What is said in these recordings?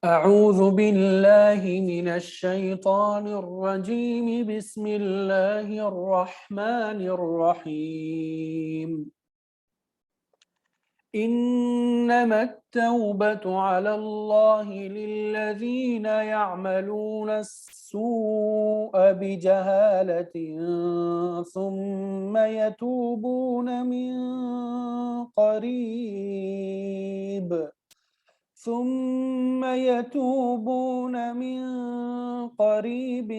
أعوذ بالله من الشيطان الرجيم بسم الله الرحمن الرحيم إنما التوبة على الله للذين يعملون السوء بجهالة ثم يتوبون من قريب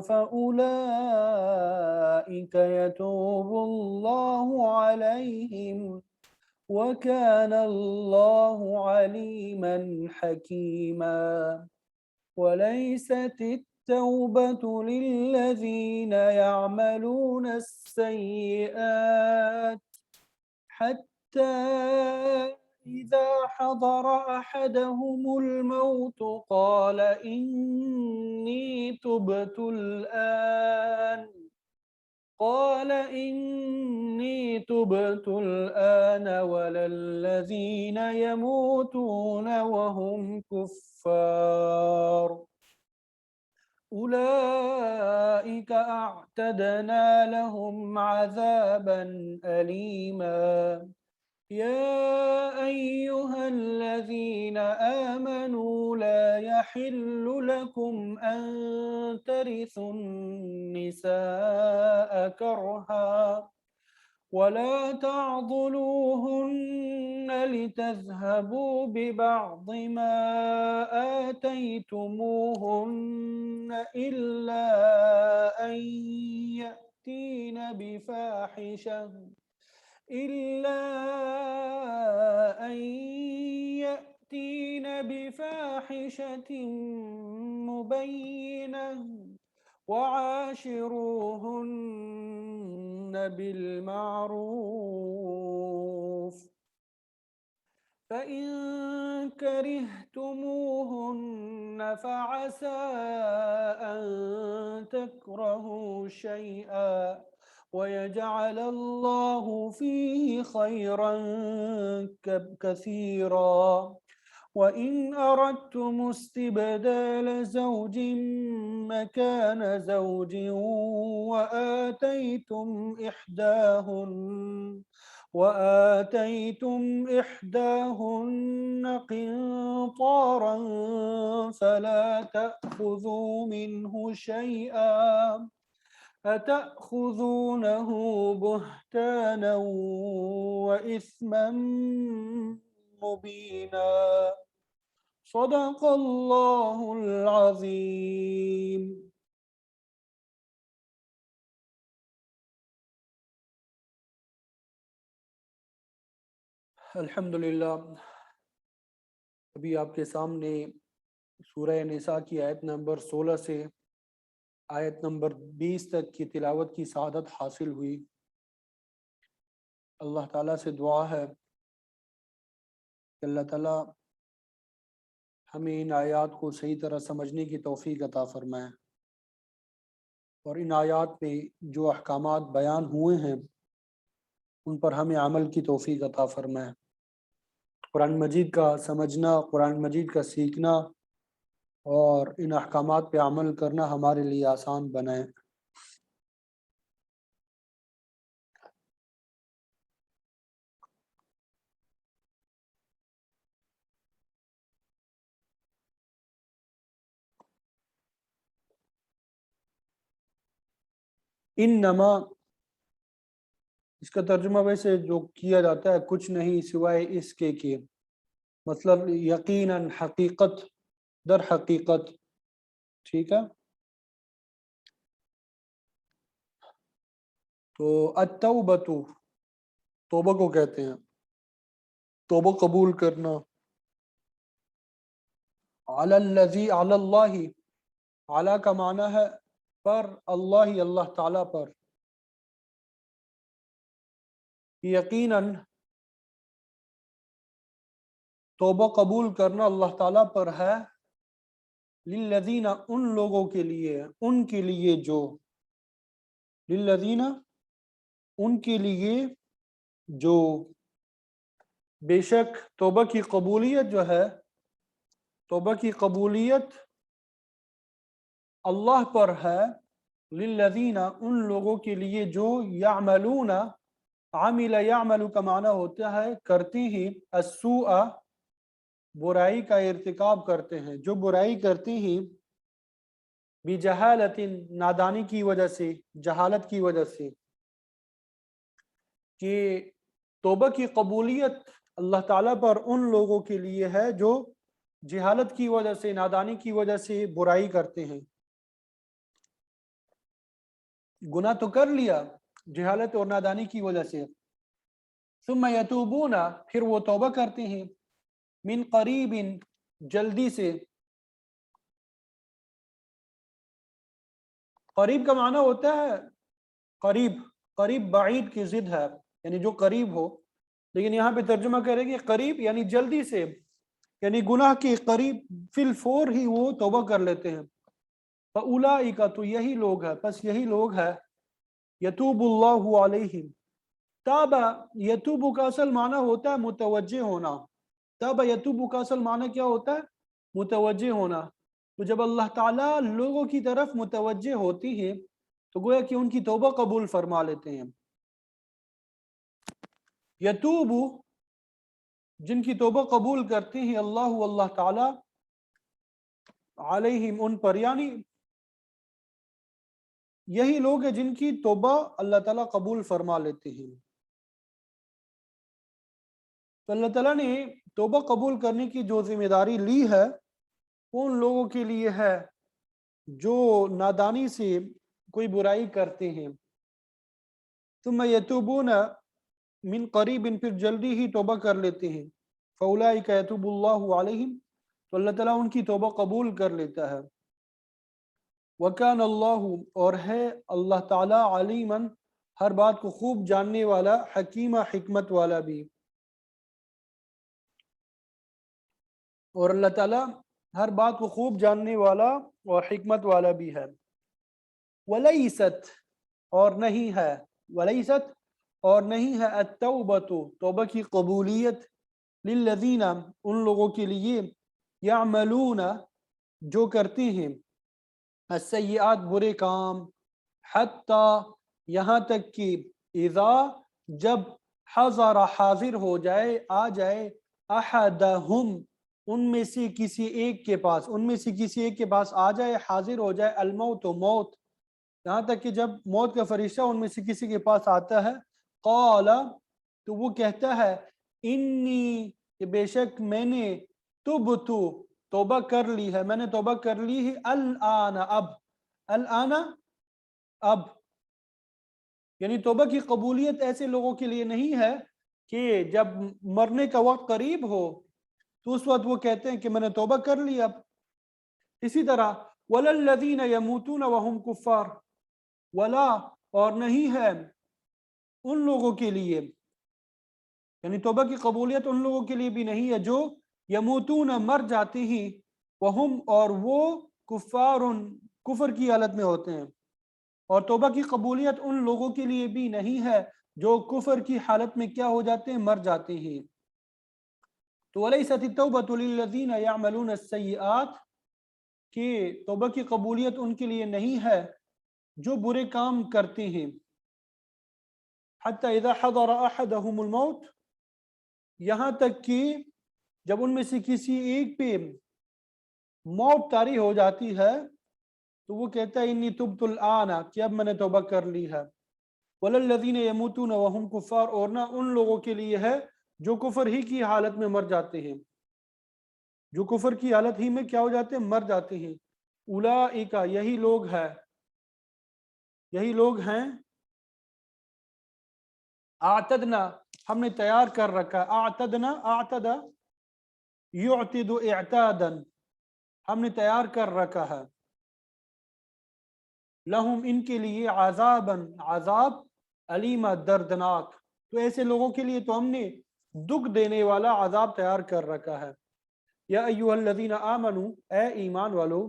فأولئك يتوب الله عليهم وكان الله عليما حكيما. وليست التوبة للذين يعملون السيئات حتى إذا حضر أحدهم الموت قال إني تبت الآن ولا الذين يموتون وهم كفار أولئك أعتدنا لهم عذابا أليما. يا أيها الذين آمنوا لا يحل لكم أن ترثوا النساء كرها ولا تعضلوهن لتذهبوا ببعض ما آتيتموهن إلا أن يأتين بفاحشة مبينة وعاشروهن بالمعروف فإن كرهتموهن فعسى أن تكرهوا شيئا ويجعل الله فيه خيرا كثيرا. وإن أردتم استبدال زوج مكان زوج وآتيتم إحداهن قنطارا فلا تأخذوا منه شيئا أتأخذونه بهتانا وإثما مبينا. صدق الله العظيم. الحمدللہ ابھی آپ کے سامنے سورہ نساء کی آیت نمبر 16 سے آیت نمبر 20 تک کی تلاوت کی سعادت حاصل ہوئی۔ اللہ تعالیٰ سے دعا ہے کہ اللہ تعالیٰ ہمیں ان آیات کو صحیح طرح سمجھنے کی توفیق عطا فرمائے اور ان آیات میں جو احکامات بیان ہوئے ہیں ان پر ہمیں عمل کی توفیق عطا فرمائے۔ قرآن مجید کا سمجھنا، قرآن مجید کا سیکھنا اور ان احکامات پہ عمل کرنا ہمارے لیے آسان بنائے۔ انما اس کا ترجمہ ویسے جو کیا جاتا ہے کچھ نہیں سوائے اس کے مطلب یقیناً، حقیقت، در حقیقت، ٹھیک ہے۔ تو التوبۃ توبہ کو کہتے ہیں، توبہ قبول کرنا۔ علی اللہ، علی کا معنی ہے پر، اللہ تعالیٰ پر، یقیناً توبہ قبول کرنا اللہ تعالیٰ پر ہے، للذین ان لوگوں کے لیے، ان کے لیے جو، للذین ان کے لیے جو، بے شک توبہ کی قبولیت جو ہے توبہ کی قبولیت اللہ پر ہے، للذین ان لوگوں کے لیے جو یعملون، عامل یعمل کا معنی ہوتا ہے کرتی ہی، السوء برائی کا ارتکاب کرتے ہیں، جو برائی کرتی ہی، بجہالت نادانی کی وجہ سے، جہالت کی وجہ سے، کہ توبہ کی قبولیت اللہ تعالیٰ پر ان لوگوں کے لیے ہے جو جہالت کی وجہ سے، نادانی کی وجہ سے برائی کرتے ہیں۔ گناہ تو کر لیا جہالت اور نادانی کی وجہ سے، ثم یتوبون پھر وہ توبہ کرتے ہیں، من قریب جلدی سے۔ قریب کا معنی ہوتا ہے قریب، قریب بعید کی ضد ہے، یعنی جو قریب ہو، لیکن یہاں پہ ترجمہ کریں گے قریب یعنی جلدی سے، یعنی گناہ کے قریب فی الفور ہی وہ توبہ کر لیتے ہیں۔ فَأُولَئِكَ تو یہی لوگ ہے، پس یہی لوگ ہے، یتوب اللہ علیہم۔ تابہ یتوب کا اصل معنی ہوتا ہے متوجہ ہونا، تابہ یتوب کا اصل معنی کیا ہوتا ہے؟ متوجہ ہونا۔ تو جب اللہ تعالیٰ لوگوں کی طرف متوجہ ہوتی ہے تو گویا کہ ان کی توبہ قبول فرما لیتے ہیں۔ یتوب جن کی توبہ قبول کرتے ہیں اللہ تعالیٰ، علیہم ان پر، یعنی یہی لوگ ہیں جن کی توبہ اللہ تعالیٰ قبول فرما لیتے ہیں۔ تو اللہ تعالیٰ نے توبہ قبول کرنے کی جو ذمہ داری لی ہے وہ ان لوگوں کے لیے ہے جو نادانی سے کوئی برائی کرتے ہیں۔ ثم یتوبون من قریب پھر جلدی ہی توبہ کر لیتے ہیں، فاولئک یتوب اللہ علیہم تو اللہ تعالیٰ ان کی توبہ قبول کر لیتا ہے۔ وکان اللہ اور ہے اللہ تعالیٰ، علیما ہر بات کو خوب جاننے والا، حکیمہ حکمت والا بھی، اور اللہ تعالیٰ ہر بات کو خوب جاننے والا اور حکمت والا بھی ہے۔ ولیست اور نہیں ہے، ولیست اور نہیں ہے، التوبۃ توبہ کی قبولیت، للذین ان لوگوں کے لیے، یعملون جو کرتے ہیں، السیئات برے کام، حتی یہاں تک کہ، اذا جب، حضر حاضر ہو جائے، آ جائے، احدہم ان میں سے کسی ایک کے پاس، ان میں سے کسی ایک کے پاس آ جائے، حاضر ہو جائے، الموت موت، یہاں تک کہ جب موت کا فرشتہ ان میں سے کسی کے پاس آتا ہے، قال تو وہ کہتا ہے، انی کہ بے شک میں نے، تبتو توبہ کر لی ہے، میں نے توبہ کر لی ہے، الآن اب، الآن اب، یعنی توبہ کی قبولیت ایسے لوگوں کے لیے نہیں ہے کہ جب مرنے کا وقت قریب ہو تو اس وقت وہ کہتے ہیں کہ میں نے توبہ کر لی اب۔ اسی طرح وَلَا الَّذِينَ يَمُوتُونَ وَهُمْ كُفَّارٌ، ولا اور نہیں ہے ان لوگوں کے لیے، یعنی توبہ کی قبولیت ان لوگوں کے لیے بھی نہیں ہے جو یموتون مر جاتے ہیں، وہم اور وہ، کفار کفر کی حالت میں ہوتے ہیں، اور توبہ کی قبولیت ان لوگوں کے لیے بھی نہیں ہے جو کفر کی حالت میں کیا ہو جاتے ہیں؟ مر جاتے ہیں۔ تو وَلَيْسَتِ التَّوْبَةُ لِلَّذِينَ يَعْمَلُونَ السَّيِّئَاتِ کہ توبہ کی قبولیت ان کے لیے نہیں ہے جو برے کام کرتے ہیں، حتی اذا حضر احدہم الموت یہاں تک کہ جب ان میں سے کسی ایک پہ موت طاری ہو جاتی ہے تو وہ کہتا ہے انی تبت الآن کہ اب میں نے توبہ کر لی ہے۔ وَلَا الَّذِينَ يَمُوتُونَ وَهُمْ كُفَّارٌ اور نہ ان لوگوں کے لیے ہے جو کفر ہی کی حالت میں مر جاتے ہیں، جو کفر کی حالت ہی میں کیا ہو جاتے ہیں؟ مر جاتے ہیں۔ اولئک یہی لوگ ہے، یہی لوگ ہیں، اعتدنا ہم نے تیار کر رکھا، اعتدنا اعتد یعتد اعتادا ہم نے تیار کر رکھا ہے، لہم ان کے لیے، عذابا عذاب، علیما دردناک، تو ایسے لوگوں کے لیے تو ہم نے دکھ دینے والا عذاب تیار کر رکھا ہے۔ یا ایھا الذین آمنوا اے ایمان والو،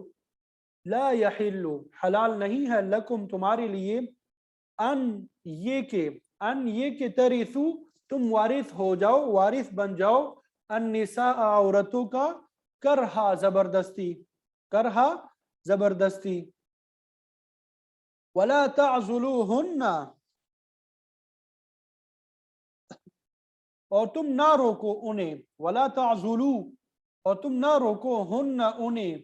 لا یحل حلال نہیں ہے، لکم تمہارے لیے، ان یہ کہ ترثو تم وارث ہو جاؤ، وارث بن جاؤ، النساء عورتوں کا، کرہا زبردستی، کرہا زبردستی، ولا تعذلوہن اور تم نہ روکو انہیں، ولا تعذلو اور تم نہ روکو ہن انہیں.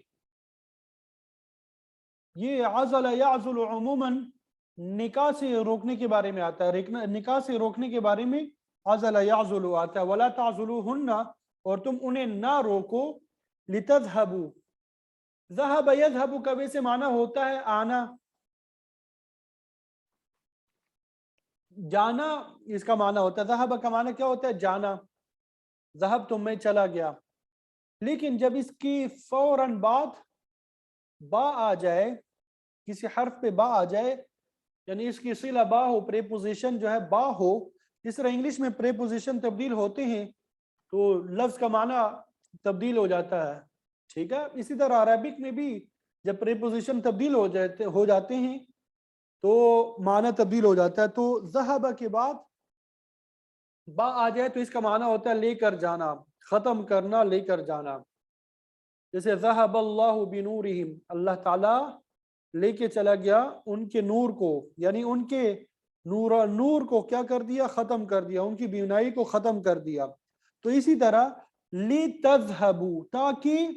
یہ عزل یعزل عموماً نکاح سے روکنے کے بارے میں آتا ہے، نکاح سے روکنے کے بارے میں عزل یعزل آتا ہے. ولا تعذلوہن اور تم انہیں نہ روکو، لتذہبوا، ذہب یذہب کا ویسے معنی ہوتا ہے آنا، جانا اس کا معنی ہوتا ہے. ذہب کا معنی کیا ہوتا ہے؟ جانا. ذہب تو میں چلا گیا. لیکن جب اس کی فوراً بعد با آ جائے، کسی حرف پہ با آ جائے، یعنی اس کی صلہ با ہو، پریپوزیشن جو ہے با ہو، جس طرح انگلش میں پریپوزیشن تبدیل ہوتے ہیں تو لفظ کا معنی تبدیل ہو جاتا ہے. ٹھیک ہے، اسی طرح عربک میں بھی جب پریپوزیشن تبدیل ہو جاتے ہیں تو معنی تبدیل ہو جاتا ہے. تو ذہب کے بعد با آ جائے تو اس کا معنی ہوتا ہے لے کر جانا، ختم کرنا، لے کر جانا. جیسے ذہب اللہ بنورہم، اللہ تعالیٰ لے کے چلا گیا ان کے نور کو، یعنی ان کے نور کو کیا کر دیا؟ ختم کر دیا، ان کی بینائی کو ختم کر دیا. تو اسی طرح لِتَذْهَبُوا، تاکہ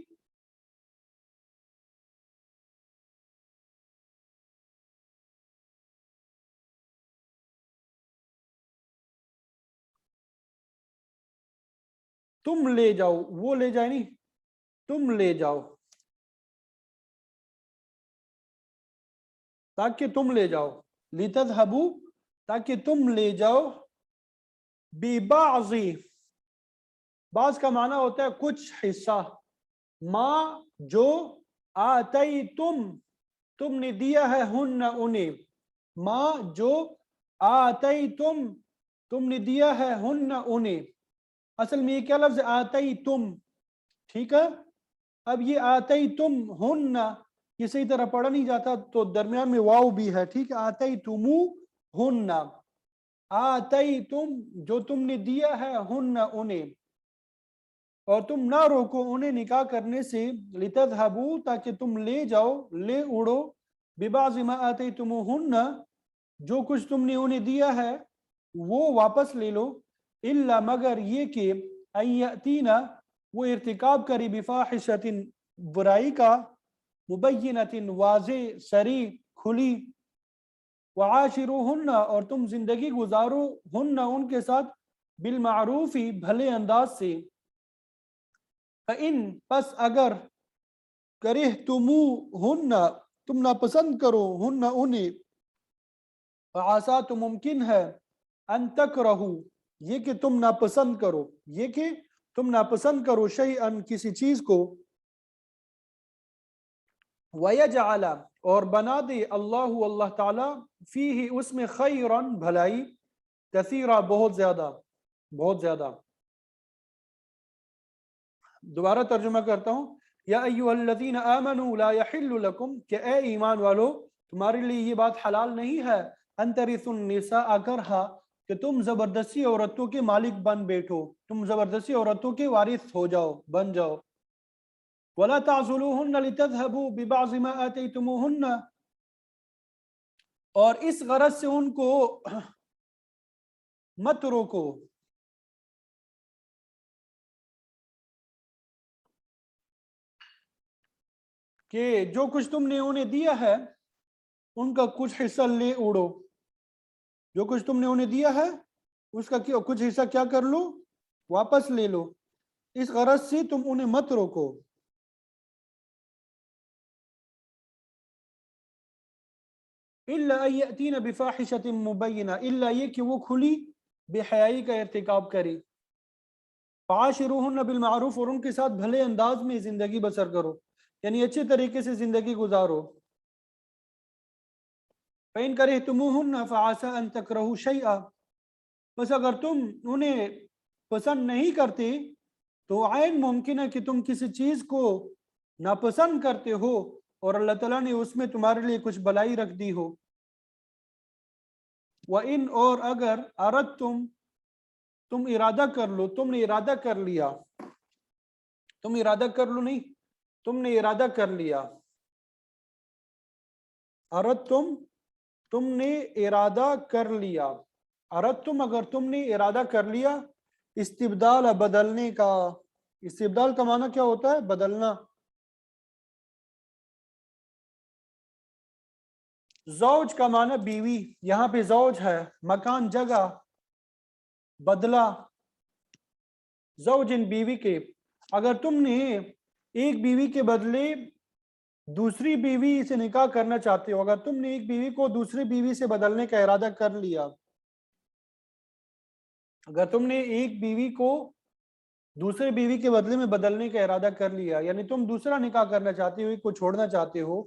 تم لے جاؤ، وہ لے جائے نہیں، تم لے جاؤ، تاکہ تم لے جاؤ، لِتَذْهَبُوا تاکہ تم لے جاؤ، بِبَعْضِ، بعض کا معنی ہوتا ہے کچھ حصہ، ما جو، آتیتم تم نے دیا ہے، ہن انہیں، ما جو، آتیتم تم نے دیا ہے، ہن انہیں. اصل میں یہ کیا لفظ ہے؟ آتیتم. ٹھیک ہے، اب یہ آتیتم ہن یہ صحیح طرح پڑھا نہیں جاتا تو درمیان میں واو بھی ہے. ٹھیک ہے، آتیتمو ہن، آتیتم جو تم نے دیا ہے، ہن انہیں، اور تم نہ روکو انہیں نکاح کرنے سے، لتذہبوا تاکہ تم لے جاؤ، لے اڑو، ببعض ما آتیتموہن جو کچھ تم نے انہیں دیا ہے وہ واپس لے لو، الا مگر یہ کہ ان یاتینا وہ ارتکاب کری، بفاحشۃ برائی کا، مبینۃ واضح، صریح، کھلی، وعاشروہن اور تم زندگی گزارو ہن ان کے ساتھ، بالمعروف بھلے انداز سے. فَإِن پس اگر کرہتموہن تم ناپسند کرو ہن انہیں، فعسیٰ تو ممکن ہے، ان تکرہو یہ کہ تم ناپسند کرو، یہ کہ تم ناپسند کرو، شیئن کسی چیز کو، وَيَجْعَلَ اور بنا دے اللہ تعالیٰ، فیہ اس میں، خیرن بھلائی، کثیرہ بہت زیادہ، بہت زیادہ. دوبارہ ترجمہ کرتا ہوں. یا ایھا الذین آمنوا لا یحل لکم کہ اے ایمان والو تمہارے لیے یہ بات حلال نہیں ہے، ان ترثوا النساء کرہا کہ تم زبردستی عورتوں کے مالک بن بیٹھو، تم زبردستی عورتوں کے وارث ہو جاؤ، بن جاؤ. ولا تعذلوہن لتذہبوا ببعض ما آتیتموہن اور اس غرض سے ان کو مت روکو، کہ جو کچھ تم نے انہیں دیا ہے ان کا کچھ حصہ لے اڑو، جو کچھ تم نے انہیں دیا ہے اس کا کچھ حصہ کیا کر لو؟ واپس لے لو. اس غرض سے تم انہیں مت روکو. الا ان یاتین بفاحشۃ مبینہ الا یہ کہ وہ کھلی بے حیائی کا ارتکاب کرے. فعاشروہن بالمعروف اور ان کے ساتھ بھلے انداز میں زندگی بسر کرو، یعنی اچھے طریقے سے زندگی گزارو. فَإِن كَرِهْتُمُوهُنَّ فَعَسَىٰ أَن تَكْرَهُوا شَيْئًا بس اگر تم انہیں پسند نہیں کرتے تو عین ممکن ہے کہ تم کسی چیز کو ناپسند کرتے ہو اور اللہ تعالیٰ نے اس میں تمہارے لیے کچھ بلائی رکھ دی ہو. وَإِن اور اگر اردتم تم ارادہ کر لو، تم نے ارادہ کر لیا، تم ارادہ کر لو نہیں، تم نے ارادہ کر لیا. اردتم، تم نے ارادہ کر لیا. اردتم، اگر تم نے ارادہ کر لیا. استبدال، بدلنے کا. استبدال کا معنی کیا ہوتا ہے؟ بدلنا. زوج کا معنی بیوی، یہاں پہ زوج ہے. مکان، جگہ. بدلہ، زوج ان بیوی کے. اگر تم نے ایک بیوی کے بدلے دوسری بیوی سے نکاح کرنا چاہتے ہو، اگر تم نے ایک بیوی کو دوسری بیوی سے بدلنے کا ارادہ کر لیا، اگر تم نے ایک بیوی کو دوسرے بیوی کے بدلے میں بدلنے کا ارادہ کر لیا، یعنی تم دوسرا نکاح کرنا چاہتے ہو، ایک کو چھوڑنا چاہتے ہو.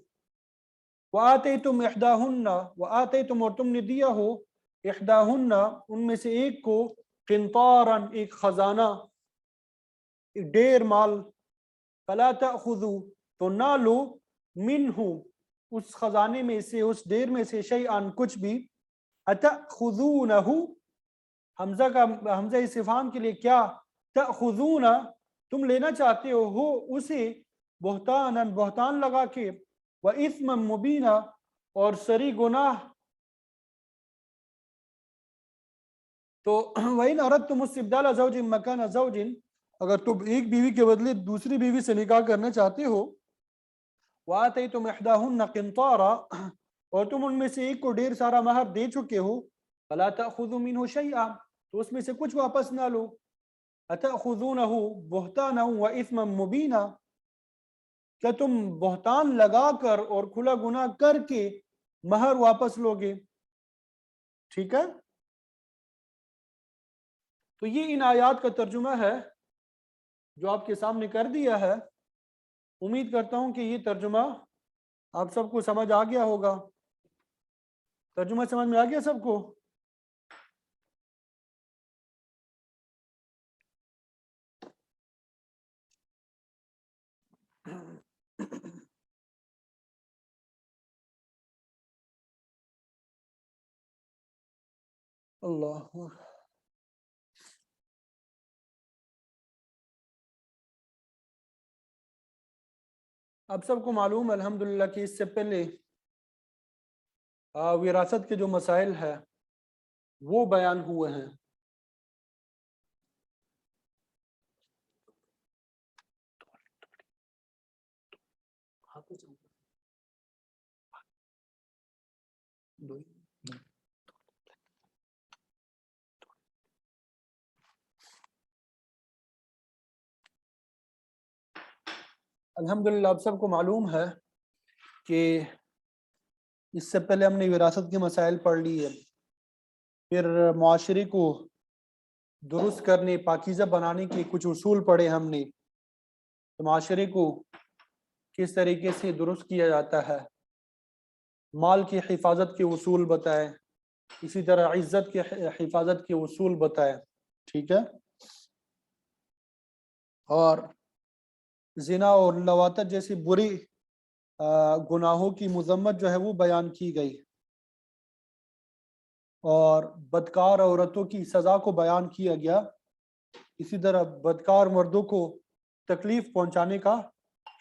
وآتیتم احداہن، وآتیتم، اور تم نے دیا ہو، احداہن، ان میں سے ایک کو، قنطارا، ایک خزانہ، ایک ڈیر مال. فلا تأخذوا، تو نہ لو، منہ، اس خزانے میں سے، اس ڈیر میں سے، شیئن، کچھ بھی. اتأخذونہ، حمزہ کا، حمزہ استفہام کے لیے کیا؟ تأخذون، تم لینا چاہتے ہو اسے، بہتانا، بہتان لگا کے، وإثما مبینا، اور سری گناہ. تو وَإِنْ أَرَدْتُمُ اسْتِبْدَالَ زَوْجٍ مَكَانَ زَوْجٍ، اگر تم ایک بیوی کے بدلے دوسری بیوی سے نکاح کرنا چاہتے ہو. وَآتَيْتُمْ إِحْدَاهُنَّ قِنْطَارًا، اور تم ان میں سے ایک کو ڈیر سارا مہر دے چکے ہو. فَلَا تَأْخُذُوا مِنْهُ شَيْئًا، تو اس میں سے کچھ واپس نہ لو. أَتَأْخُذُونَهُ بُهْتَانًا وَإِثْمًا مُبِينًا، کیا تم بہتان لگا کر اور کھلا گناہ کر کے مہر واپس لوگے؟ ٹھیک ہے. تو یہ ان آیات کا ترجمہ ہے جو آپ کے سامنے کر دیا ہے. امید کرتا ہوں کہ یہ ترجمہ آپ سب کو سمجھ آ گیا ہوگا. ترجمہ سمجھ میں آ گیا سب کو؟ اللہ. اب سب کو معلوم ہے الحمدللہ کہ اس سے پہلے وراثت کے جو مسائل ہیں وہ بیان ہوئے ہیں. الحمدللہ اب سب کو معلوم ہے کہ اس سے پہلے ہم نے وراثت کے مسائل پڑھ لی ہے، پھر معاشرے کو درست کرنے، پاکیزہ بنانے کے کچھ اصول پڑھے ہم نے. معاشرے کو کس طریقے سے درست کیا جاتا ہے، مال کی حفاظت کے اصول بتائے، اسی طرح عزت کے حفاظت کے اصول بتائے. ٹھیک ہے. اور زنا اور لواطت جیسی بری گناہوں کی مذمت جو ہے وہ بیان کی گئی، اور بدکار عورتوں کی سزا کو بیان کیا گیا. اسی طرح بدکار مردوں کو تکلیف پہنچانے کا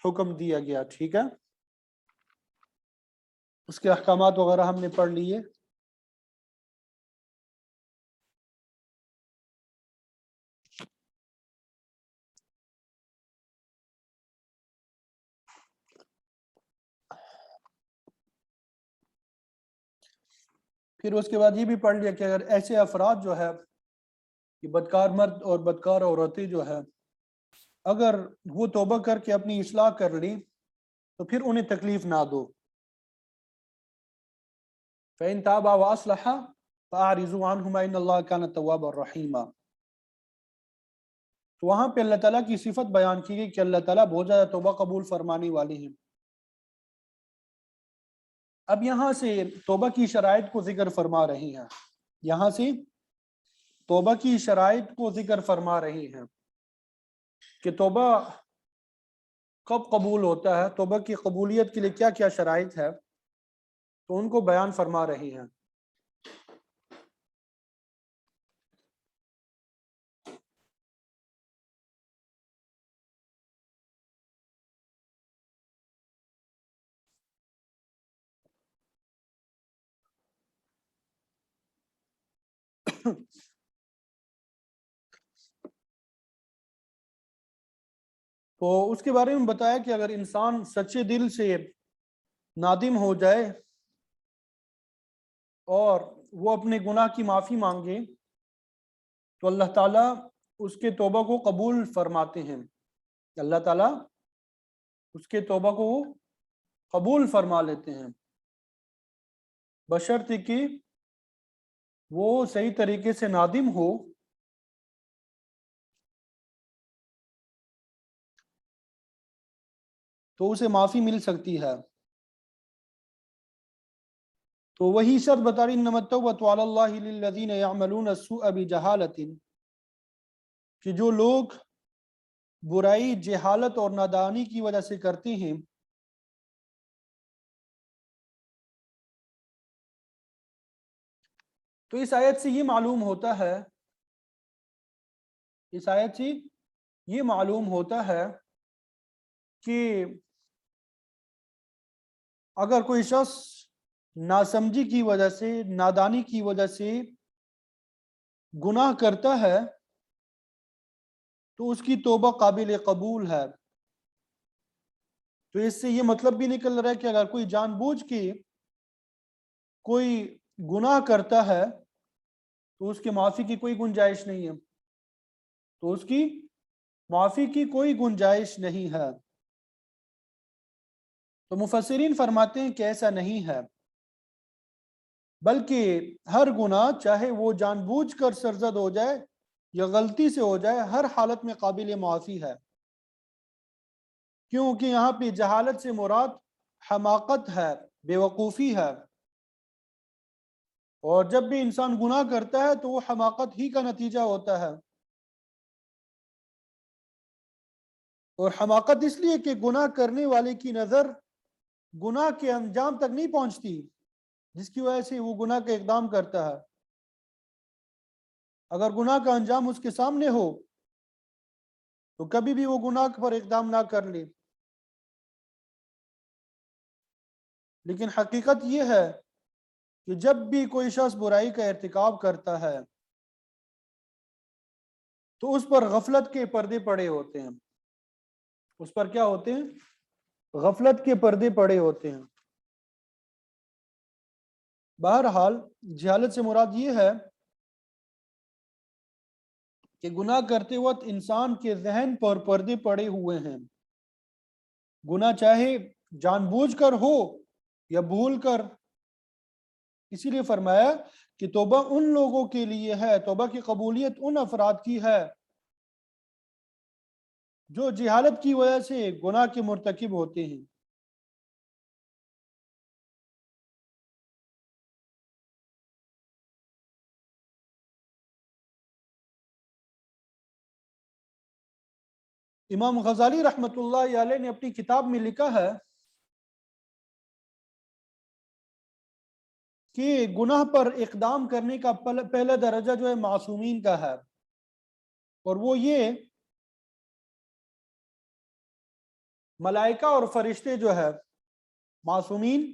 حکم دیا گیا. ٹھیک ہے. اس کے احکامات وغیرہ ہم نے پڑھ لیے. پھر اس کے بعد یہ بھی پڑھ لیا کہ اگر ایسے افراد جو ہے کہ بدکار مرد اور بدکار عورتیں جو ہے، اگر وہ توبہ کر کے اپنی اصلاح کر لی تو پھر انہیں تکلیف نہ دو. فَإِن تَابَا وَأَصْلَحَا فَأَعْرِضُوا عَنْهُمَا إِنَّ اللَّهَ كَانَ تَوَّابًا رَحِيمًا. تو وہاں پہ اللہ تعالیٰ کی صفت بیان کی گئی کہ اللہ تعالیٰ بہت زیادہ توبہ قبول فرمانے والے ہیں. اب یہاں سے توبہ کی شرائط کو ذکر فرما رہی ہیں، یہاں سے توبہ کی شرائط کو ذکر فرما رہی ہیں کہ توبہ کب قبول ہوتا ہے، توبہ کی قبولیت کے لیے کیا کیا شرائط ہے، تو ان کو بیان فرما رہی ہیں. تو اس کے بارے میں بتایا کہ اگر انسان سچے دل سے نادم ہو جائے اور وہ اپنے گناہ کی معافی مانگے تو اللہ تعالیٰ اس کے توبہ کو قبول فرماتے ہیں. اللہ تعالیٰ اس کے توبہ کو قبول فرما لیتے ہیں، بشرط کہ وہ صحیح طریقے سے نادم ہو تو اسے معافی مل سکتی ہے. تو وہی شرط بتا رہی انما التوبۃ علی اللہ للذین یعملون السوء بجہالۃ، کہ جو لوگ برائی جہالت اور نادانی کی وجہ سے کرتے ہیں تو اس آیت سے یہ معلوم ہوتا ہے کہ اگر کوئی شخص ناسمجھی کی وجہ سے نادانی کی وجہ سے گناہ کرتا ہے تو اس کی توبہ قابل قبول ہے. تو اس سے یہ مطلب بھی نکل رہا ہے کہ اگر کوئی جان بوجھ کے کوئی گناہ کرتا ہے تو اس کے معافی کی کوئی گنجائش نہیں ہے، تو اس کی معافی کی کوئی گنجائش نہیں ہے. تو مفسرین فرماتے ہیں کہ ایسا نہیں ہے، بلکہ ہر گناہ چاہے وہ جان بوجھ کر سرزد ہو جائے یا غلطی سے ہو جائے ہر حالت میں قابل معافی ہے، کیونکہ یہاں پہ جہالت سے مراد حماقت ہے، بے وقوفی ہے، اور جب بھی انسان گناہ کرتا ہے تو وہ حماقت ہی کا نتیجہ ہوتا ہے. اور حماقت اس لیے کہ گناہ کرنے والے کی نظر گناہ کے انجام تک نہیں پہنچتی جس کی وجہ سے وہ گناہ کا اقدام کرتا ہے. اگر گناہ کا انجام اس کے سامنے ہو تو کبھی بھی وہ گناہ پر اقدام نہ کر لے. لیکن حقیقت یہ ہے کہ جب بھی کوئی شخص برائی کا ارتکاب کرتا ہے تو اس پر غفلت کے پردے پڑے ہوتے ہیں. اس پر کیا ہوتے ہیں؟ غفلت کے پردے پڑے ہوتے ہیں. بہرحال جہالت سے مراد یہ ہے کہ گناہ کرتے وقت انسان کے ذہن پر پردے پڑے ہوئے ہیں. گناہ چاہے جان بوجھ کر ہو یا بھول کر. اسی لیے فرمایا کہ توبہ ان لوگوں کے لیے ہے، توبہ کی قبولیت ان افراد کی ہے جو جہالت کی وجہ سے گناہ کے مرتکب ہوتے ہیں. امام غزالی رحمۃ اللہ علیہ نے اپنی کتاب میں لکھا ہے کہ گناہ پر اقدام کرنے کا پہلا درجہ جو ہے معصومین کا ہے، اور وہ یہ ملائکہ اور فرشتے جو ہے معصومین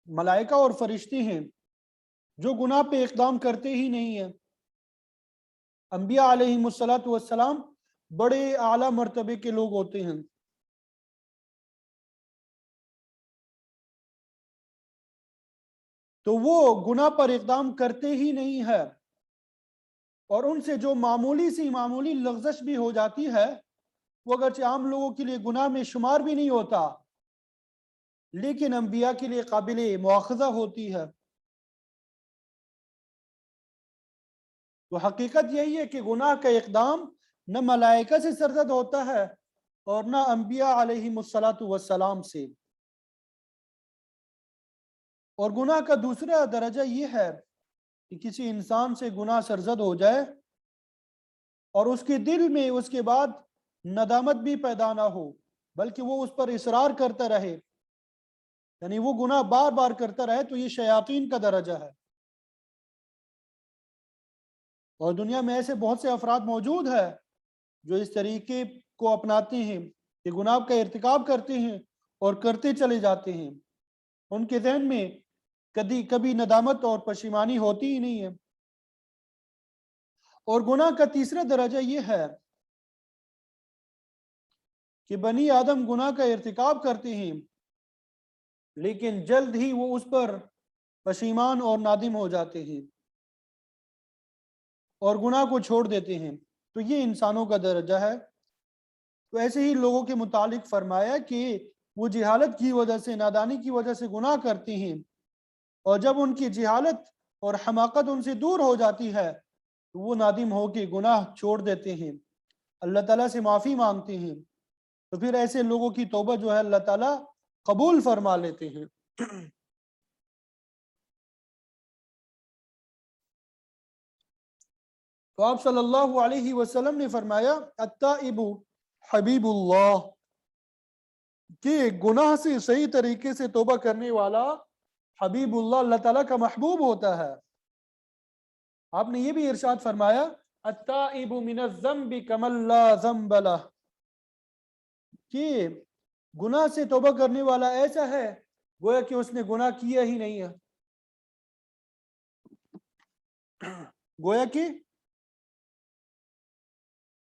ملائکہ اور فرشتے ہیں جو گناہ پہ اقدام کرتے ہی نہیں ہیں. انبیاء علیہم الصلاۃ والسلام بڑے اعلیٰ مرتبے کے لوگ ہوتے ہیں، تو وہ گناہ پر اقدام کرتے ہی نہیں ہے، اور ان سے جو معمولی لغزش بھی ہو جاتی ہے وہ اگرچہ عام لوگوں کے لیے گناہ میں شمار بھی نہیں ہوتا لیکن انبیاء کے لیے قابل مواخذہ ہوتی ہے. تو حقیقت یہی ہے کہ گناہ کا اقدام نہ ملائکہ سے سرزد ہوتا ہے اور نہ انبیاء علیہم الصلاۃ والسلام سے. اور گناہ کا دوسرا درجہ یہ ہے کہ کسی انسان سے گناہ سرزد ہو جائے اور اس کے دل میں اس کے بعد ندامت بھی پیدا نہ ہو بلکہ وہ اس پر اصرار کرتا رہے، یعنی وہ گناہ بار بار کرتا رہے، تو یہ شیاطین کا درجہ ہے. اور دنیا میں ایسے بہت سے افراد موجود ہیں جو اس طریقے کو اپناتے ہیں کہ گناہ کا ارتکاب کرتے ہیں اور کرتے چلے جاتے ہیں. ان کے ذہن میں کبھی ندامت اور پشیمانی ہوتی ہی نہیں ہے۔ اور گناہ کا تیسرا درجہ یہ ہے کہ بنی آدم گناہ کا ارتکاب کرتے ہیں لیکن جلد ہی وہ اس پر پشیمان اور نادم ہو جاتے ہیں اور گناہ کو چھوڑ دیتے ہیں، تو یہ انسانوں کا درجہ ہے۔ تو ایسے ہی لوگوں کے متعلق فرمایا کہ وہ جہالت کی وجہ سے، نادانی کی وجہ سے گناہ کرتے ہیں، اور جب ان کی جہالت اور حماقت ان سے دور ہو جاتی ہے تو وہ نادم ہو کے گناہ چھوڑ دیتے ہیں، اللہ تعالیٰ سے معافی مانگتے ہیں، تو پھر ایسے لوگوں کی توبہ جو ہے اللہ تعالیٰ قبول فرما لیتے ہیں۔ تو آپ صلی اللہ علیہ وسلم نے فرمایا التائب حبیب اللہ، کہ گناہ سے صحیح طریقے سے توبہ کرنے والا حبیب اللہ، اللہ تعالیٰ کا محبوب ہوتا ہے۔ آپ نے یہ بھی ارشاد فرمایا التائب من الذنب کمن لا ذنب لہ، کہ گناہ سے توبہ کرنے والا ایسا ہے گویا کہ اس نے گناہ کیا ہی نہیں ہے، گویا کہ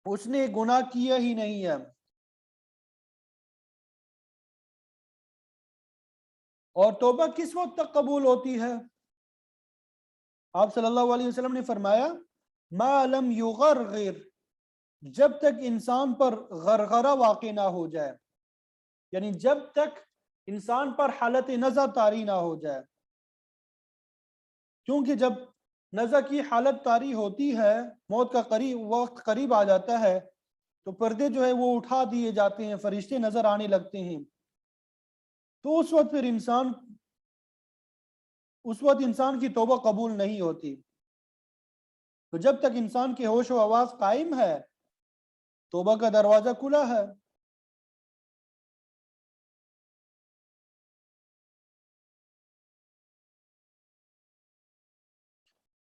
اس نے گناہ کیا ہی نہیں ہے۔ اور توبہ کس وقت تک قبول ہوتی ہے؟ آپ صلی اللہ علیہ وسلم نے فرمایا ما لم یغرغر، جب تک انسان پر غرغرہ واقع نہ ہو جائے، یعنی جب تک انسان پر حالت نزع طاری نہ ہو جائے، کیونکہ جب نزع کی حالت طاری ہوتی ہے، موت کا وقت قریب آ جاتا ہے، تو پردے جو ہے وہ اٹھا دیے جاتے ہیں، فرشتے نظر آنے لگتے ہیں، تو اس وقت انسان کی توبہ قبول نہیں ہوتی۔ تو جب تک انسان کے ہوش و حواس قائم ہے توبہ کا دروازہ کھلا ہے۔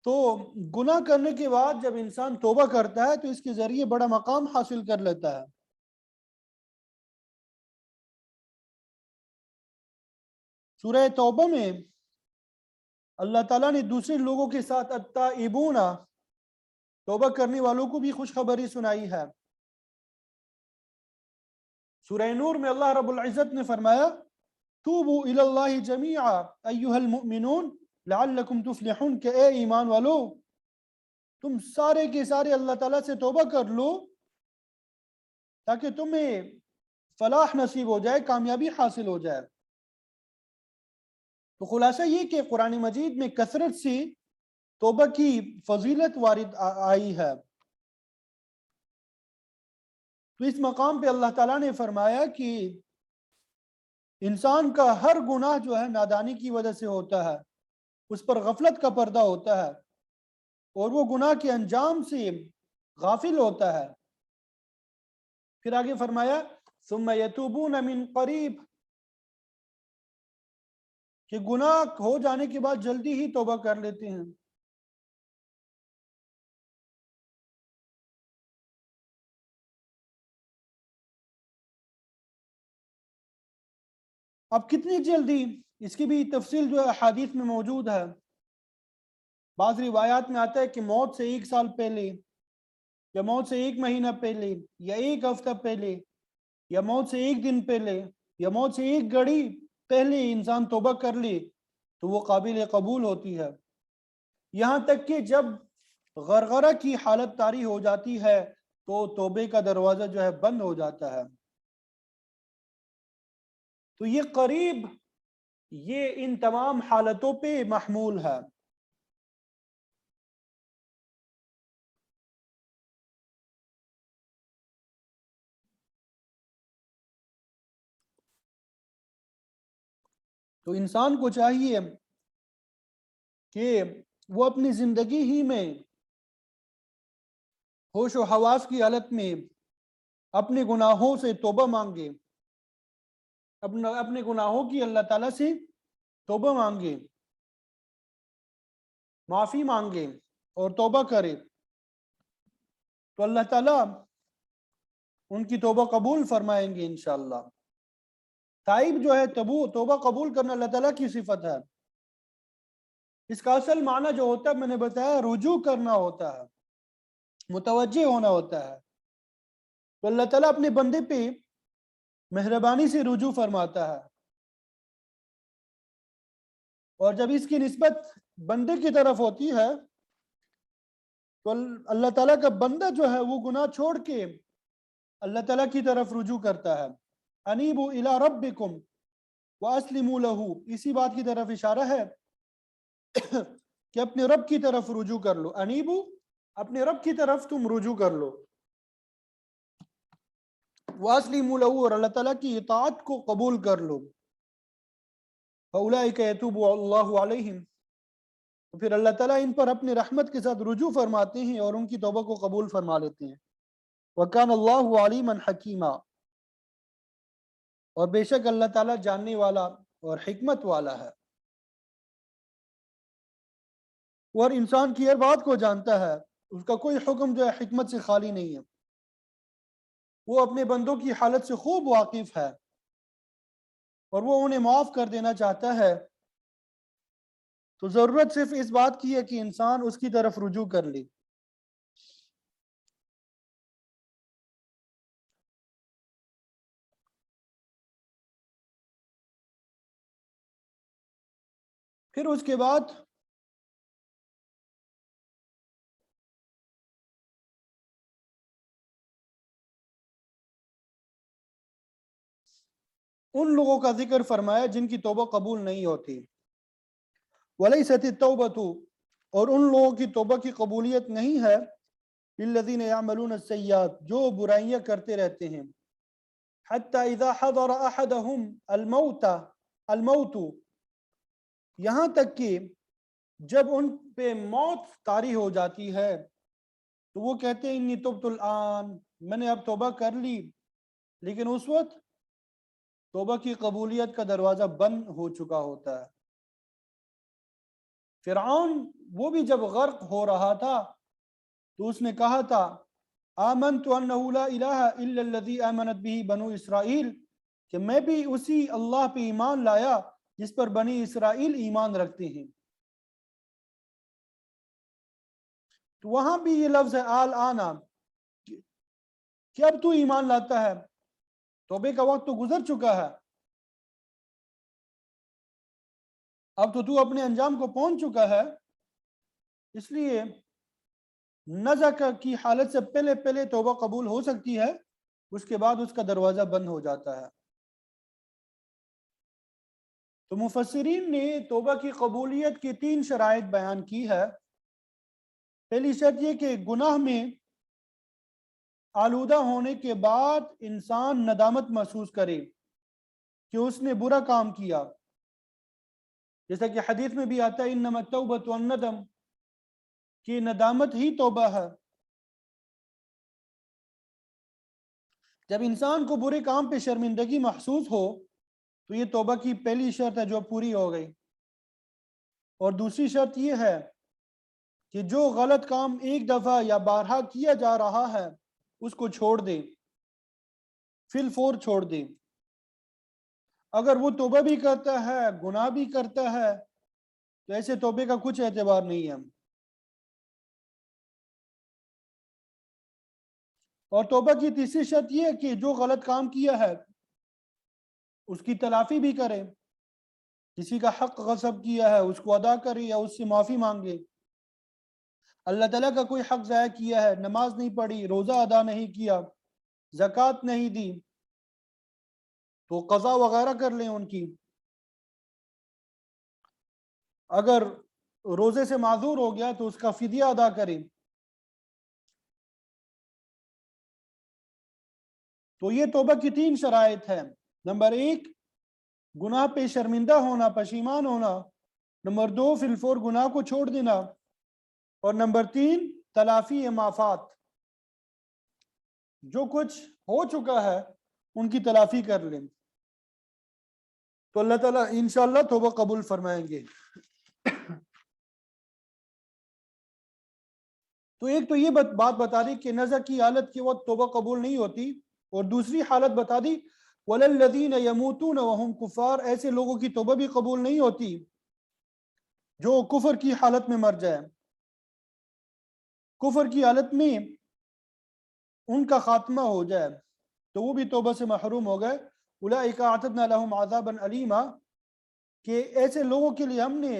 تو گناہ کرنے کے بعد جب انسان توبہ کرتا ہے تو اس کے ذریعے بڑا مقام حاصل کر لیتا ہے۔ سورہ توبہ میں اللہ تعالیٰ نے دوسرے لوگوں کے ساتھ التائبون، توبہ کرنے والوں کو بھی خوشخبری سنائی ہے۔ سورہ نور میں اللہ رب العزت نے فرمایا توبوا الی اللہ جمیعا ایہا المؤمنون لعلکم تفلحون، کہ اے ایمان والو تم سارے کے سارے اللہ تعالیٰ سے توبہ کر لو تاکہ تمہیں فلاح نصیب ہو جائے، کامیابی حاصل ہو جائے۔ تو خلاصہ یہ کہ قرآن مجید میں کثرت سے توبہ کی فضیلت وارد آئی ہے۔ تو اس مقام پہ اللہ تعالیٰ نے فرمایا کہ انسان کا ہر گناہ جو ہے نادانی کی وجہ سے ہوتا ہے، اس پر غفلت کا پردہ ہوتا ہے اور وہ گناہ کے انجام سے غافل ہوتا ہے۔ پھر آگے فرمایا ثم یتوبون من قریب، کہ گناہ ہو جانے کے بعد جلدی ہی توبہ کر لیتے ہیں۔ اب کتنی جلدی، اس کی بھی تفصیل جو ہے حدیث میں موجود ہے۔ بعض روایات میں آتا ہے کہ موت سے 1 سال پہلے، یا موت سے 1 مہینہ پہلے، یا 1 ہفتہ پہلے، یا موت سے 1 دن پہلے، یا موت سے 1 گھڑی پہلے انسان توبہ کر لے تو وہ قابل قبول ہوتی ہے۔ یہاں تک کہ جب غرغرہ کی حالت طاری ہو جاتی ہے تو توبے کا دروازہ جو ہے بند ہو جاتا ہے۔ تو یہ قریب، یہ ان تمام حالتوں پہ محمول ہے۔ تو انسان کو چاہیے کہ وہ اپنی زندگی ہی میں ہوش و حواس کی حالت میں اپنے گناہوں سے توبہ مانگے، اپنے گناہوں کی اللہ تعالیٰ سے توبہ مانگے، معافی مانگے اور توبہ کرے، تو اللہ تعالیٰ ان کی توبہ قبول فرمائیں گے انشاءاللہ۔ تائب جو ہے توبہ قبول کرنا اللہ تعالیٰ کی صفت ہے۔ اس کا اصل معنی جو ہوتا ہے میں نے بتایا رجوع کرنا ہوتا ہے، متوجہ ہونا ہوتا ہے. تو اللہ تعالیٰ اپنے بندے پہ مہربانی سے رجوع فرماتا ہے، اور جب اس کی نسبت بندے کی طرف ہوتی ہے تو اللہ تعالیٰ کا بندہ جو ہے وہ گناہ چھوڑ کے اللہ تعالیٰ کی طرف رجوع کرتا ہے. انیبوا الی ربکم واسلموا لہ، اسی بات کی طرف اشارہ ہے کہ اپنے رب کی طرف رجوع کر لو. انیبو، اپنے رب کی طرف تم رجوع کر لو. واسلموا لہ، اور اللہ تعالیٰ کی اطاعت کو قبول کر لو. فاولئک یتوب اللہ علیہم، تو پھر اللہ تعالیٰ ان پر اپنے رحمت کے ساتھ رجوع فرماتے ہیں اور ان کی توبہ کو قبول فرما لیتے ہیں. وکان اللہ علیما حکیما، اور بے شک اللہ تعالیٰ جاننے والا اور حکمت والا ہے. اور انسان کی ہر بات کو جانتا ہے، اس کا کوئی حکم جو ہے حکمت سے خالی نہیں ہے. وہ اپنے بندوں کی حالت سے خوب واقف ہے اور وہ انہیں معاف کر دینا چاہتا ہے. تو ضرورت صرف اس بات کی ہے کہ انسان اس کی طرف رجوع کر لے. پھر اس کے بعد ان لوگوں کا ذکر فرمایا جن کی توبہ قبول نہیں ہوتی. وَلَيْسَتِ التَّوْبَةُ، اور ان لوگوں کی توبہ کی قبولیت نہیں ہے لِلَّذِينَ يَعْمَلُونَ السَّيِّئَاتِ، جو برائیاں کرتے رہتے ہیں. حَتَّى إِذَا حَضَرَ أَحَدَهُمْ الْمَوْتُ، یہاں تک کہ جب ان پہ موت طاری ہو جاتی ہے تو وہ کہتے ہیں انی تبت الآن، میں نے اب توبہ کر لی، لیکن اس وقت توبہ کی قبولیت کا دروازہ بند ہو چکا ہوتا ہے. فرعون وہ بھی جب غرق ہو رہا تھا تو اس نے کہا تھا آمنت انہ لا الہ الا الذی آمنت به بنو اسرائیل، کہ میں بھی اسی اللہ پہ ایمان لایا جس پر بنی اسرائیل ایمان رکھتے ہیں. تو وہاں بھی یہ لفظ ہے آل آنا، کہ اب تو ایمان لاتا ہے، توبے کا وقت تو گزر چکا ہے، اب تو اپنے انجام کو پہنچ چکا ہے. اس لیے نزع کی حالت سے پہلے پہلے توبہ قبول ہو سکتی ہے، اس کے بعد اس کا دروازہ بند ہو جاتا ہے. تو مفسرین نے توبہ کی قبولیت کی 3 شرائط بیان کی ہے. پہلی شرط یہ کہ گناہ میں آلودہ ہونے کے بعد انسان ندامت محسوس کرے کہ اس نے برا کام کیا، جیسا کہ حدیث میں بھی آتا ہے انما التوبۃ الندم، کہ ندامت ہی توبہ ہے. جب انسان کو برے کام پہ شرمندگی محسوس ہو تو یہ توبہ کی پہلی شرط ہے جو پوری ہو گئی. اور دوسری شرط یہ ہے کہ جو غلط کام ایک دفعہ یا بارہا کیا جا رہا ہے اس کو چھوڑ دے، فی الفور چھوڑ دے. اگر وہ توبہ بھی کرتا ہے گناہ بھی کرتا ہے تو ایسے توبے کا کچھ اعتبار نہیں ہے. اور توبہ کی تیسری شرط یہ ہے کہ جو غلط کام کیا ہے اس کی تلافی بھی کرے، کسی کا حق غصب کیا ہے اس کو ادا کرے یا اس سے معافی مانگے. اللہ تعالیٰ کا کوئی حق ضائع کیا ہے، نماز نہیں پڑھی، روزہ ادا نہیں کیا، زکوٰۃ نہیں دی، تو قضا وغیرہ کر لیں ان کی. اگر روزے سے معذور ہو گیا تو اس کا فدیہ ادا کریں. تو یہ توبہ کی 3 شرائط ہیں. نمبر 1 گناہ پہ شرمندہ ہونا، پشیمان ہونا. نمبر 2 فی الفور گناہ کو چھوڑ دینا. اور نمبر 3 تلافی معافات، جو کچھ ہو چکا ہے ان کی تلافی کر لیں. تو اللہ تعالیٰ انشاءاللہ توبہ قبول فرمائیں گے. تو ایک تو یہ بات بتا دی کہ نزع کی حالت کے وقت توبہ قبول نہیں ہوتی، اور دوسری حالت بتا دی وَلَلَّذِينَ يَمُوتُونَ وَهُمْ كُفَّارٌ، ایسے لوگوں کی توبہ بھی قبول نہیں ہوتی جو کفر کی حالت میں مر جائے، کفر کی حالت میں ان کا خاتمہ ہو جائے تو وہ بھی توبہ سے محروم ہو گئے۔ اولئک اعتدنا لهم عذابا علیما، کہ ایسے لوگوں کے لیے ہم نے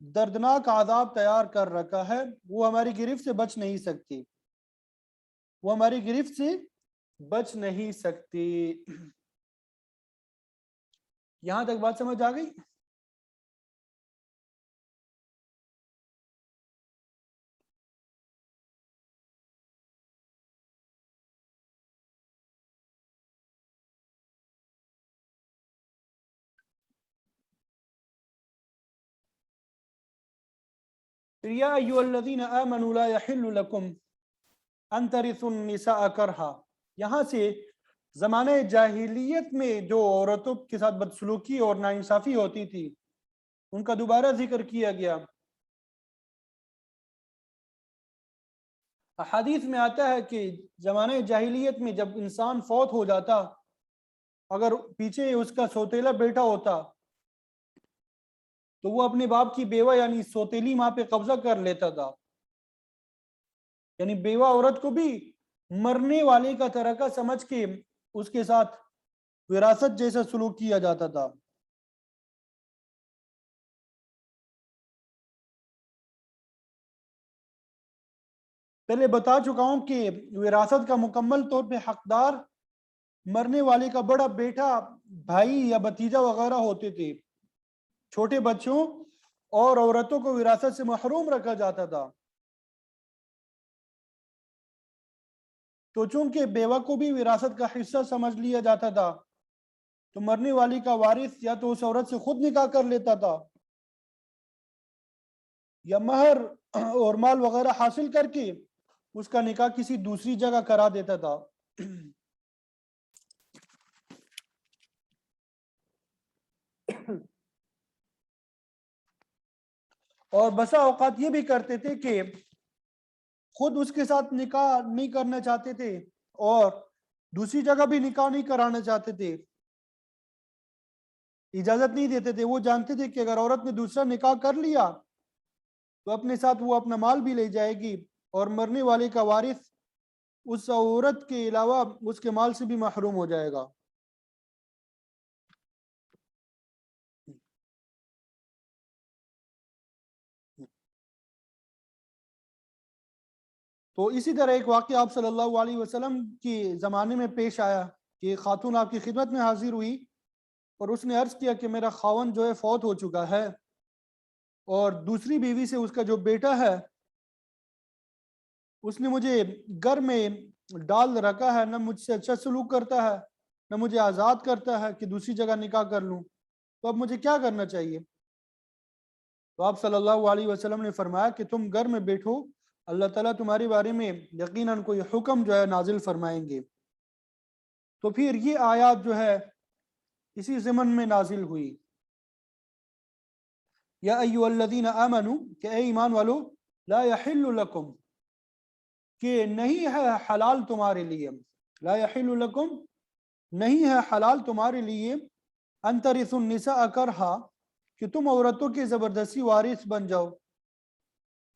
دردناک عذاب تیار کر رکھا ہے، وہ ہماری گرفت سے بچ نہیں سکتی، وہ ہماری گرفت سے بچ نہیں سکتی۔ یہاں تک بات سمجھ آ گئی؟ یا ایھا الذین آمنوا لا یحل لکم ان ترثوا النساء کرہا، یہاں سے زمانہ جاہلیت میں جو عورتوں کے ساتھ بدسلوکی اور ناانصافی ہوتی تھی ان کا دوبارہ ذکر کیا گیا۔ احادیث میں آتا ہے کہ زمانہ جاہلیت میں جب انسان فوت ہو جاتا، اگر پیچھے اس کا سوتیلا بیٹا ہوتا تو وہ اپنے باپ کی بیوہ یعنی سوتیلی ماں پہ قبضہ کر لیتا تھا، یعنی بیوہ عورت کو بھی مرنے والے کا ترکہ سمجھ کے اس کے ساتھ وراثت جیسا سلوک کیا جاتا تھا۔ پہلے بتا چکا ہوں کہ وراثت کا مکمل طور پہ حقدار مرنے والے کا بڑا بیٹا، بھائی یا بھتیجا وغیرہ ہوتے تھے۔ چھوٹے بچوں اور عورتوں کو وراثت سے محروم رکھا جاتا تھا۔ تو چونکہ بیوہ کو بھی وراثت کا حصہ سمجھ لیا جاتا تھا تو مرنے والی کا وارث یا تو اس عورت سے خود نکاح کر لیتا تھا یا مہر اور مال وغیرہ حاصل کر کے اس کا نکاح کسی دوسری جگہ کرا دیتا تھا۔ اور بسا اوقات یہ بھی کرتے تھے کہ خود اس کے ساتھ نکاح نہیں کرنا چاہتے تھے اور دوسری جگہ بھی نکاح نہیں کرانا چاہتے تھے، اجازت نہیں دیتے تھے۔ وہ جانتے تھے کہ اگر عورت نے دوسرا نکاح کر لیا تو اپنے ساتھ وہ اپنا مال بھی لے جائے گی اور مرنے والے کا وارث اس عورت کے علاوہ اس کے مال سے بھی محروم ہو جائے گا۔ تو اسی طرح ایک واقعہ آپ صلی اللہ علیہ وسلم کی زمانے میں پیش آیا کہ خاتون آپ کی خدمت میں حاضر ہوئی اور اس نے عرض کیا کہ میرا خاوند جو ہے فوت ہو چکا ہے اور دوسری بیوی سے اس کا جو بیٹا ہے اس نے مجھے گھر میں ڈال رکھا ہے، نہ مجھ سے اچھا سلوک کرتا ہے نہ مجھے آزاد کرتا ہے کہ دوسری جگہ نکاح کر لوں، تو اب مجھے کیا کرنا چاہیے؟ تو آپ صلی اللہ علیہ وسلم نے فرمایا کہ تم گھر میں بیٹھو، اللہ تعالیٰ تمہارے بارے میں یقیناً کوئی حکم جو ہے نازل فرمائیں گے۔ تو پھر یہ آیات جو ہے اسی ضمن میں نازل ہوئی، یا ایھا الذین آمنوا، کہ اے ایمان والو، لا یحل لکم، کہ نہیں ہے حلال تمہارے لیے، لا یحل لکم، نہیں ہے حلال تمہارے لیے، ان ترثوا النساء کرہا، کہ تم عورتوں کے زبردستی وارث بن جاؤ،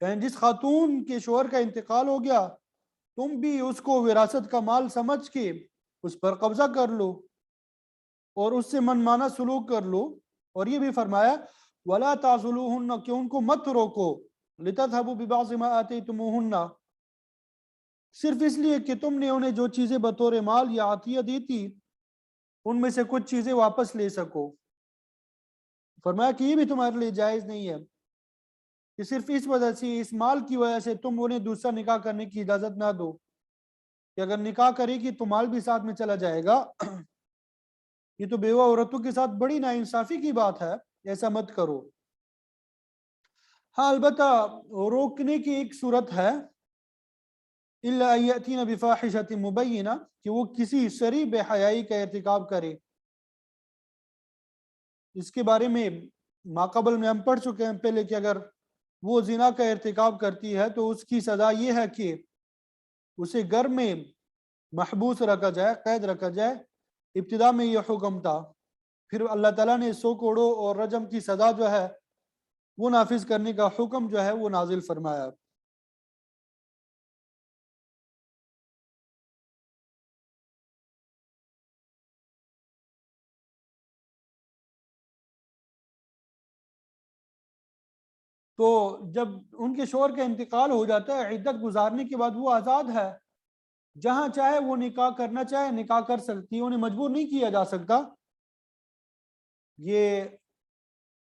یعنی جس خاتون کے شوہر کا انتقال ہو گیا تم بھی اس کو وراثت کا مال سمجھ کے اس پر قبضہ کر لو اور اس سے منمانا سلوک کر لو۔ اور یہ بھی فرمایا وَلَا تَعْضُلُوهُنَّ، کہ ان کو مت روکو، لِتَذْهَبُوا بِبَعْضِ مَا آتَيْتُمُوهُنَّ، صرف اس لیے کہ تم نے انہیں جو چیزیں بطور مال یا عطیہ دی تھی ان میں سے کچھ چیزیں واپس لے سکو۔ فرمایا کہ یہ بھی تمہارے لیے جائز نہیں ہے کہ صرف اس وجہ سے، اس مال کی وجہ سے تم انہیں دوسرا نکاح کرنے کی اجازت نہ دو کہ اگر نکاح کرے گی تو مال بھی ساتھ میں چلا جائے گا۔ یہ تو بیوہ عورتوں کے ساتھ بڑی ناانصافی کی بات ہے، ایسا مت کرو۔ ہاں البتہ روکنے کی ایک صورت ہے، الا ان یاتین بفاحشۃ مبینہ، کہ وہ کسی صریح بے حیائی کا ارتکاب کرے۔ اس کے بارے میں ماقبل میں ہم پڑھ چکے ہیں پہلے کہ اگر وہ زنا کا ارتکاب کرتی ہے تو اس کی سزا یہ ہے کہ اسے گھر میں محبوس رکھا جائے، قید رکھا جائے۔ ابتدا میں یہ حکم تھا، پھر اللہ تعالیٰ نے 100 کوڑوں اور رجم کی سزا جو ہے وہ نافذ کرنے کا حکم جو ہے وہ نازل فرمایا۔ تو جب ان کے شوہر کا انتقال ہو جاتا ہے، عدت گزارنے کے بعد وہ آزاد ہے، جہاں چاہے وہ نکاح کرنا چاہے نکاح کر سکتی ہے، انہیں مجبور نہیں کیا جا سکتا۔ یہ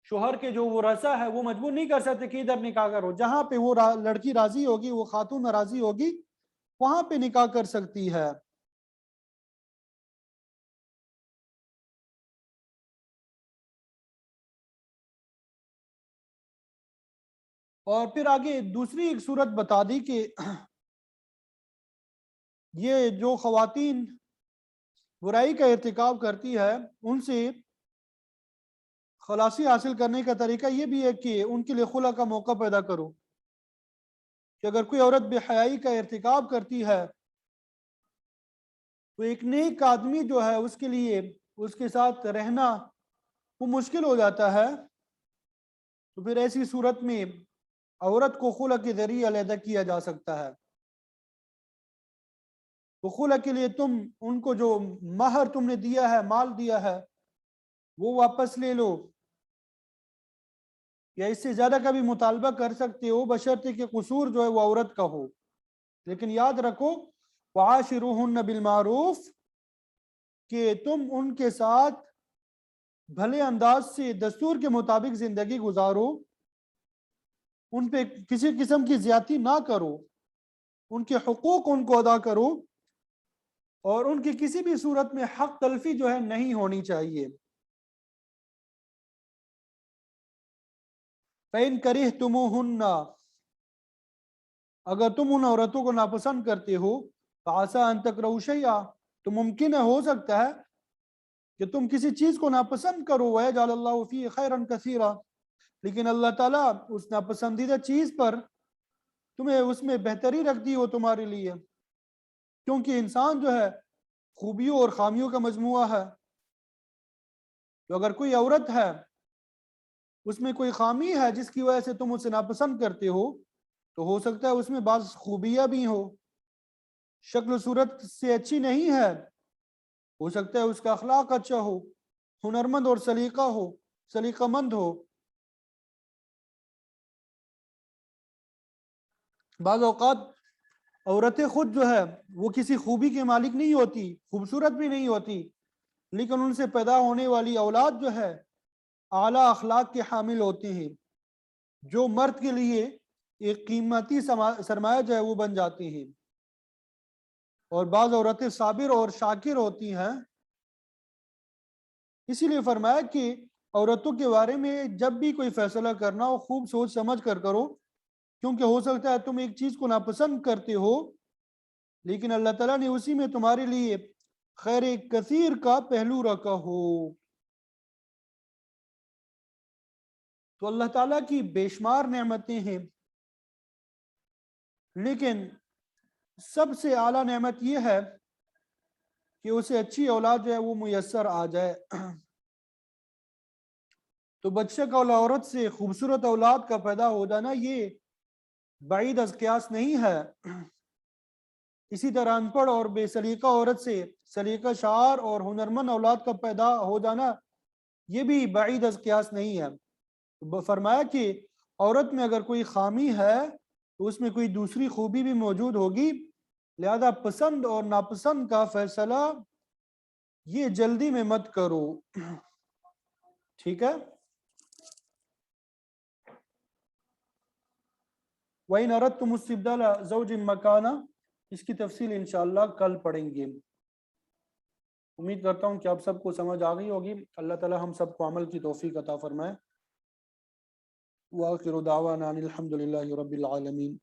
شوہر کے جو ورثہ ہے وہ مجبور نہیں کر سکتے کہ ادھر نکاح کرو، جہاں پہ وہ لڑکی راضی ہوگی، وہ خاتون راضی ہوگی، وہاں پہ نکاح کر سکتی ہے۔ اور پھر آگے دوسری ایک صورت بتا دی کہ یہ جو خواتین برائی کا ارتکاب کرتی ہے ان سے خلاصی حاصل کرنے کا طریقہ یہ بھی ہے کہ ان کے لیے خلا کا موقع پیدا کرو، کہ اگر کوئی عورت بے حیائی کا ارتکاب کرتی ہے تو ایک نیک آدمی جو ہے اس کے لیے اس کے ساتھ رہنا وہ مشکل ہو جاتا ہے، تو پھر ایسی صورت میں عورت کو خلا کے ذریعے علیحدہ کیا جا سکتا ہے۔ تو خلا کے لیے تم ان کو جو مہر تم نے دیا ہے، مال دیا ہے، وہ واپس لے لو، یا اس سے زیادہ کا بھی مطالبہ کر سکتے ہو، بشرطے کہ قصور جو ہے وہ عورت کا ہو۔ لیکن یاد رکھو وعاشروہن بالمعروف، کہ تم ان کے ساتھ بھلے انداز سے دستور کے مطابق زندگی گزارو، ان پہ کسی قسم کی زیادتی نہ کرو، ان کے حقوق ان کو ادا کرو، اور ان کی کسی بھی صورت میں حق تلفی جو ہے نہیں ہونی چاہیے۔ فَإِن كَرِهْتُمُوهُنَّ، اگر تم ان عورتوں کو ناپسند کرتے ہو، فَعَسَىٰ أَن تَكْرَهُوا شَيْئًا، تو ممکن ہے، ہو سکتا ہے کہ تم کسی چیز کو ناپسند کرو، وَيَجْعَلَ اللَّهُ فِيهِ خَيْرًا كَثِيرًا، لیکن اللہ تعالیٰ اس ناپسندیدہ چیز پر تمہیں اس میں بہتری رکھ دی ہو تمہارے لیے، کیونکہ انسان جو ہے خوبیوں اور خامیوں کا مجموعہ ہے۔ تو اگر کوئی عورت ہے اس میں کوئی خامی ہے جس کی وجہ سے تم اسے ناپسند کرتے ہو، تو ہو سکتا ہے اس میں بعض خوبیاں بھی ہو، شکل و صورت سے اچھی نہیں ہے، ہو سکتا ہے اس کا اخلاق اچھا ہو، ہنرمند اور سلیقہ مند ہو۔ بعض اوقات عورتیں خود جو ہے وہ کسی خوبی کے مالک نہیں ہوتی، خوبصورت بھی نہیں ہوتی، لیکن ان سے پیدا ہونے والی اولاد جو ہے اعلیٰ اخلاق کے حامل ہوتے ہیں، جو مرد کے لیے ایک قیمتی سرمایہ جو ہے وہ بن جاتے ہیں۔ اور بعض عورتیں صابر اور شاکر ہوتی ہیں، اسی لیے فرمایا کہ عورتوں کے بارے میں جب بھی کوئی فیصلہ کرنا ہو خوب سوچ سمجھ کر کرو، کیونکہ ہو سکتا ہے تم ایک چیز کو ناپسند کرتے ہو لیکن اللہ تعالیٰ نے اسی میں تمہارے لیے خیر کثیر کا پہلو رکھا ہو۔ تو اللہ تعالیٰ کی بے شمار نعمتیں ہیں، لیکن سب سے اعلیٰ نعمت یہ ہے کہ اسے اچھی اولاد جو ہے وہ میسر آ جائے۔ تو بدشکل عورت سے خوبصورت اولاد کا پیدا ہو جانا یہ بعید از قیاس نہیں ہے، اسی طرح ان پڑھ اور بے سلیقہ عورت سے سلیقہ شعار اور ہنرمند اولاد کا پیدا ہو جانا یہ بھی بعید از قیاس نہیں ہے۔ فرمایا کہ عورت میں اگر کوئی خامی ہے تو اس میں کوئی دوسری خوبی بھی موجود ہوگی، لہذا پسند اور ناپسند کا فیصلہ یہ جلدی میں مت کرو۔ ٹھیک ہے، وَإِنْ أَرَدْتُمُ اسْتِبْدَالَ زَوْجٍ مَكَانَ، اس کی تفصیل انشاءاللہ کل پڑھیں گے۔ امید کرتا ہوں کہ آپ سب کو سمجھ آ گئی ہوگی۔ اللہ تعالی ہم سب کو عمل کی توفیق عطا فرمائے۔ وآخر دعوانا الحمد للہ رب العالمین۔